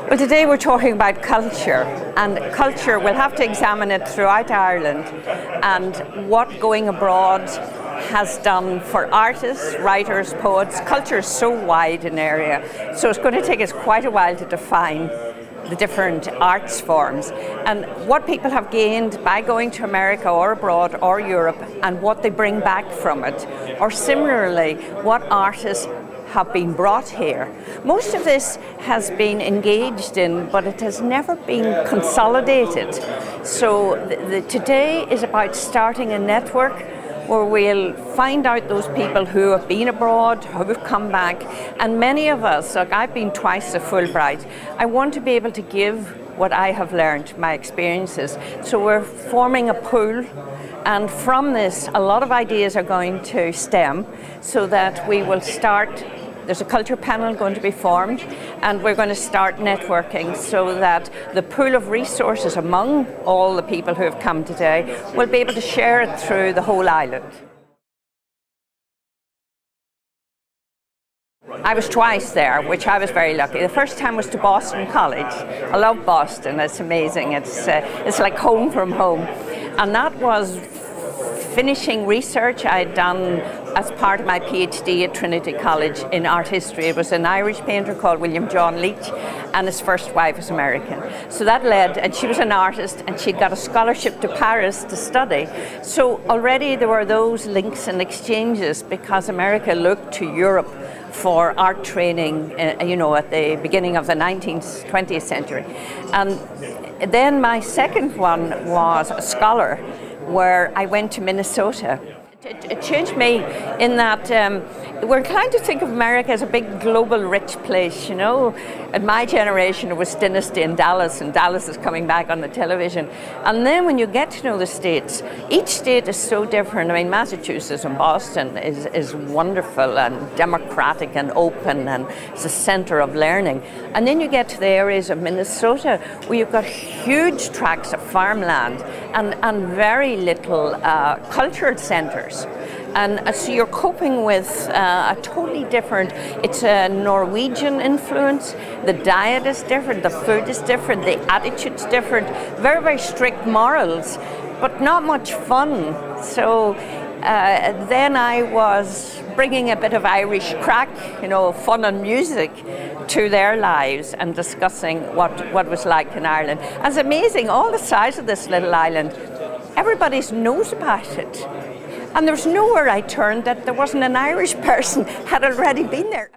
Well, today we're talking about culture, and culture, we'll have to examine it throughout Ireland and what going abroad has done for artists, writers, poets. Culture is so wide an area, so it's going to take us quite a while to define the different arts forms and what people have gained by going to America or abroad or Europe and what they bring back from it, or similarly what artists have been brought here. Most of this has been engaged in, but it has never been consolidated. So today is about starting a network where we'll find out those people who have been abroad, who have come back, and many of us, like I've been twice a Fulbright, I want to be able to give what I have learned, my experiences. So we're forming a pool, and from this a lot of ideas are going to stem so that we will start. There's a culture panel going to be formed, and we're going to start networking so that the pool of resources among all the people who have come today will be able to share it through the whole island. I was twice there, which I was very lucky. The first time was to Boston College. I love Boston, it's amazing. It's like home from home. And that was finishing research I had done as part of my PhD at Trinity College in art history. It was an Irish painter called William John Leach, and his first wife was American. So that led, and she was an artist, and she'd got a scholarship to Paris to study. So already there were those links and exchanges because America looked to Europe for art training, you know, at the beginning of the 20th century. And then my second one was a scholar, where I went to Minnesota. It changed me in that we're inclined to think of America as a big global rich place, you know. At my generation it was Dynasty in Dallas, and Dallas is coming back on the television. And then when you get to know the states, each state is so different. I mean, Massachusetts and Boston is wonderful and democratic and open, and it's a center of learning. And then you get to the areas of Minnesota where you've got huge tracts of farmland and very little cultural centers. And so you're coping with a totally different, it's a Norwegian influence, the diet is different, the food is different, the attitude's different, very, very strict morals, but not much fun. So then I was bringing a bit of Irish crack, you know, fun and music to their lives and discussing what it was like in Ireland. And it's amazing, all the size of this little island, everybody knows about it. And there was nowhere I turned that there wasn't an Irish person had already been there.